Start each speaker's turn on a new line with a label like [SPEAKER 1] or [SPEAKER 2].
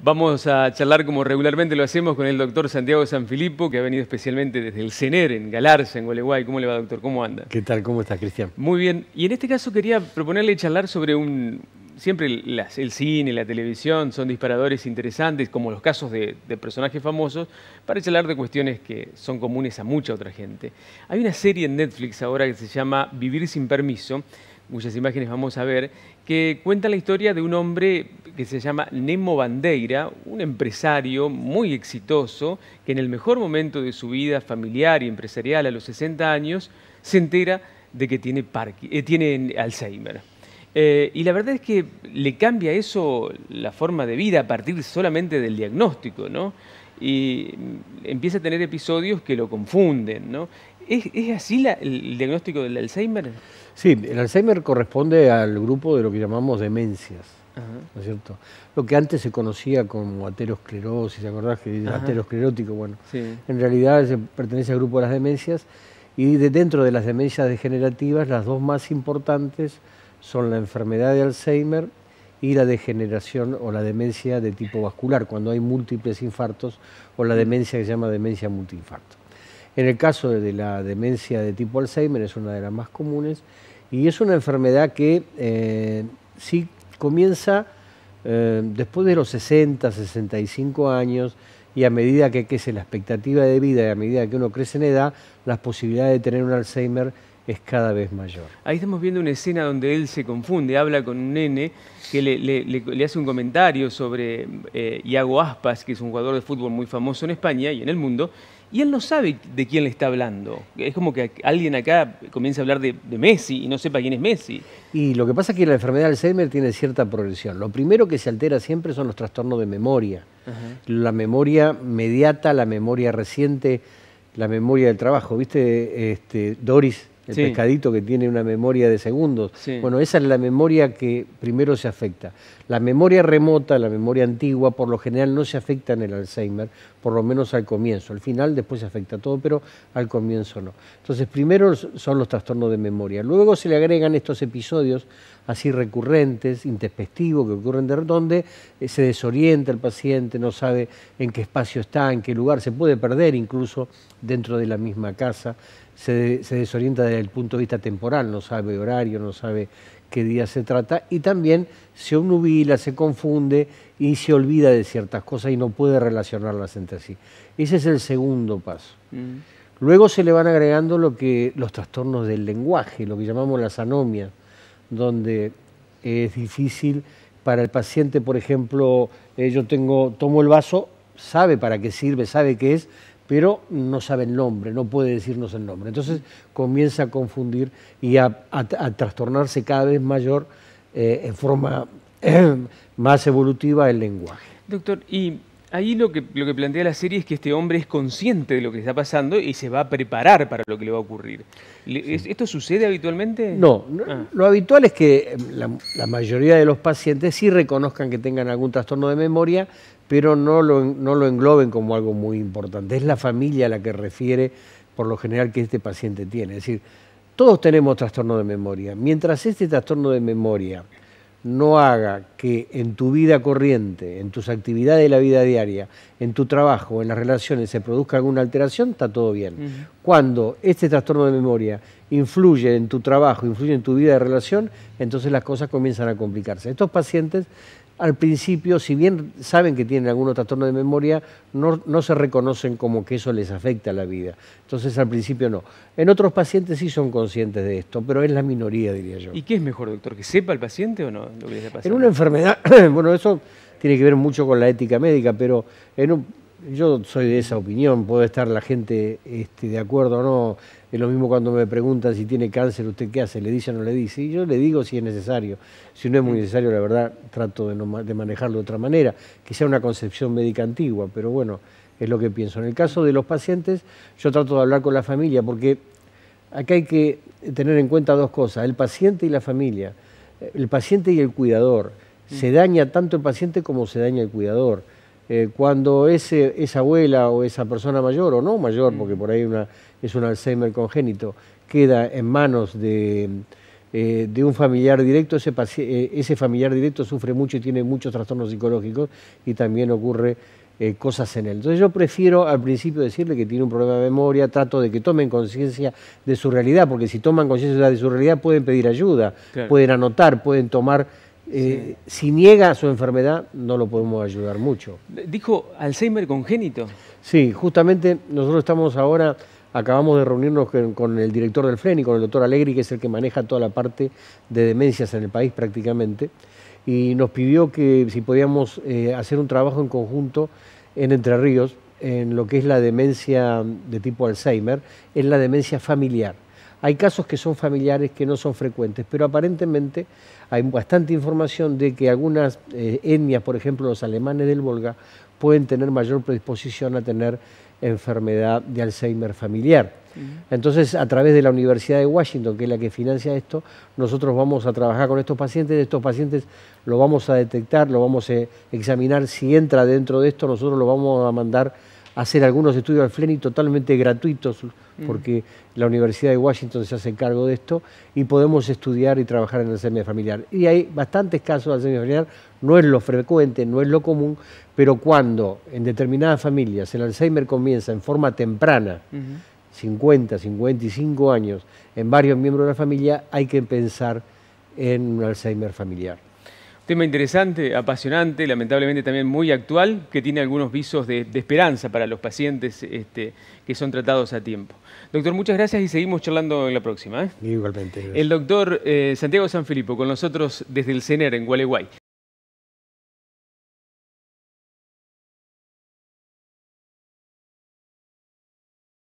[SPEAKER 1] Vamos a charlar como regularmente lo hacemos con el doctor Santiago Sanfilippo, que ha venido especialmente desde el CENER, en Galarza, en Gualeguay. ¿Cómo le va, doctor? ¿Cómo anda?
[SPEAKER 2] ¿Qué tal? ¿Cómo estás, Cristian?
[SPEAKER 1] Muy bien. Y en este caso quería proponerle charlar sobre Siempre el cine, la televisión son disparadores interesantes, como los casos de personajes famosos, para charlar de cuestiones que son comunes a mucha otra gente. Hay una serie en Netflix ahora que se llama Vivir sin permiso, cuyas imágenes vamos a ver, que cuenta la historia de un hombre que se llama Nemo Bandeira, un empresario muy exitoso que en el mejor momento de su vida familiar y empresarial, a los 60 años, se entera de que tiene Alzheimer. Y la verdad es que le cambia eso la forma de vida a partir solamente del diagnóstico, ¿no? Y empieza a tener episodios que lo confunden, ¿no? ¿Es así el diagnóstico del Alzheimer?
[SPEAKER 2] Sí, el Alzheimer corresponde al grupo de lo que llamamos demencias, ¿no es cierto? Lo que antes se conocía como aterosclerosis, ¿te acordás que aterosclerótico? Bueno, sí. En realidad pertenece al grupo de las demencias y dentro de las demencias degenerativas las dos más importantes son la enfermedad de Alzheimer y la degeneración o la demencia de tipo vascular, cuando hay múltiples infartos, o la demencia que se llama demencia multiinfarto. En el caso de la demencia de tipo Alzheimer es una de las más comunes y es una enfermedad que sí comienza después de los 60, 65 años y a medida que crece la expectativa de vida y a medida que uno crece en edad, las posibilidades de tener un Alzheimer es cada vez mayor.
[SPEAKER 1] Ahí estamos viendo una escena donde él se confunde, habla con un nene que le hace un comentario sobre Iago Aspas, que es un jugador de fútbol muy famoso en España y en el mundo, y él no sabe de quién le está hablando. Es como que alguien acá comienza a hablar de Messi y no sepa quién es Messi.
[SPEAKER 2] Y lo que pasa es que la enfermedad de Alzheimer tiene cierta progresión. Lo primero que se altera siempre son los trastornos de memoria. La memoria mediata, la memoria reciente, la memoria del trabajo. ¿Viste, Doris? El pescadito que tiene una memoria de segundos. Sí. Bueno, esa es la memoria que primero se afecta. La memoria remota, la memoria antigua, por lo general no se afecta en el Alzheimer, por lo menos al comienzo. Al final después se afecta todo, pero al comienzo no. Entonces, primero son los trastornos de memoria. Luego se le agregan estos episodios así recurrentes, intempestivos, que ocurren donde se desorienta el paciente, no sabe en qué espacio está, en qué lugar, se puede perder incluso dentro de la misma casa. Se desorienta desde el punto de vista temporal, no sabe horario, no sabe qué día se trata y también se obnubila, se confunde y se olvida de ciertas cosas y no puede relacionarlas entre sí. Ese es el segundo paso. Luego se le van agregando los trastornos del lenguaje, lo que llamamos las anomias, donde es difícil para el paciente, por ejemplo, tomo el vaso, sabe para qué sirve, sabe qué es, pero no sabe el nombre, no puede decirnos el nombre. Entonces comienza a confundir y a trastornarse cada vez mayor en forma más evolutiva el lenguaje.
[SPEAKER 1] Doctor, y ahí lo que plantea la serie es que este hombre es consciente de lo que está pasando y se va a preparar para lo que le va a ocurrir. ¿Esto sucede habitualmente?
[SPEAKER 2] No, lo habitual es que la mayoría de los pacientes sí reconozcan que tengan algún trastorno de memoria, pero no lo engloben como algo muy importante. Es la familia la que refiere, por lo general, que este paciente tiene. Es decir, todos tenemos trastorno de memoria. Mientras este trastorno de memoria no haga que en tu vida corriente, en tus actividades de la vida diaria, en tu trabajo, en las relaciones, se produzca alguna alteración, está todo bien. Cuando este trastorno de memoria influye en tu trabajo, influye en tu vida de relación, entonces las cosas comienzan a complicarse. Estos pacientes, al principio, si bien saben que tienen algún trastorno de memoria, no se reconocen como que eso les afecta a la vida. Entonces, al principio no. En otros pacientes sí son conscientes de esto, pero es la minoría, diría yo.
[SPEAKER 1] ¿Y qué es mejor, doctor? ¿Que sepa el paciente o no lo que le está pasando?
[SPEAKER 2] En una enfermedad, bueno, eso tiene que ver mucho con la ética médica, pero yo soy de esa opinión, puede estar la gente de acuerdo o no. Es lo mismo cuando me preguntan si tiene cáncer, ¿usted qué hace? ¿Le dice o no le dice? Y yo le digo si es necesario. Si no es muy necesario, la verdad, trato de manejarlo de otra manera, que sea una concepción médica antigua, pero bueno, es lo que pienso. En el caso de los pacientes, yo trato de hablar con la familia, porque acá hay que tener en cuenta dos cosas, el paciente y la familia. El paciente y el cuidador. Se daña tanto el paciente como se daña el cuidador. Cuando esa abuela o esa persona mayor, o no mayor, porque por ahí es un Alzheimer congénito, queda en manos de de un familiar directo, ese familiar directo sufre mucho y tiene muchos trastornos psicológicos y también ocurre cosas en él. Entonces yo prefiero al principio decirle que tiene un problema de memoria, trato de que tomen conciencia de su realidad, porque si toman conciencia de su realidad pueden pedir ayuda, claro, pueden anotar, pueden tomar... Sí. Si niega su enfermedad, no lo podemos ayudar mucho.
[SPEAKER 1] ¿Dijo Alzheimer congénito?
[SPEAKER 2] Sí, justamente nosotros estamos ahora, acabamos de reunirnos con el director del FLENI, con el doctor Alegri, que es el que maneja toda la parte de demencias en el país prácticamente, y nos pidió que si podíamos hacer un trabajo en conjunto en Entre Ríos, en lo que es la demencia de tipo Alzheimer, en la demencia familiar. Hay casos que son familiares que no son frecuentes, pero aparentemente hay bastante información de que algunas etnias, por ejemplo los alemanes del Volga, pueden tener mayor predisposición a tener enfermedad de Alzheimer familiar. Entonces, a través de la Universidad de Washington, que es la que financia esto, nosotros vamos a trabajar con estos pacientes lo vamos a detectar, lo vamos a examinar. Si entra dentro de esto, nosotros lo vamos a mandar a hacer algunos estudios al FLENI totalmente gratuitos, porque la Universidad de Washington se hace cargo de esto y podemos estudiar y trabajar en el Alzheimer familiar. Y hay bastantes casos de Alzheimer familiar, no es lo frecuente, no es lo común, pero cuando en determinadas familias el Alzheimer comienza en forma temprana, 50, 55 años, en varios miembros de la familia, hay que pensar en un Alzheimer familiar.
[SPEAKER 1] Tema interesante, apasionante, lamentablemente también muy actual, que tiene algunos visos de esperanza para los pacientes que son tratados a tiempo. Doctor, muchas gracias y seguimos charlando en la próxima.
[SPEAKER 2] Igualmente. Gracias.
[SPEAKER 1] El doctor Santiago Sanfilippo con nosotros desde el CENER en Gualeguay.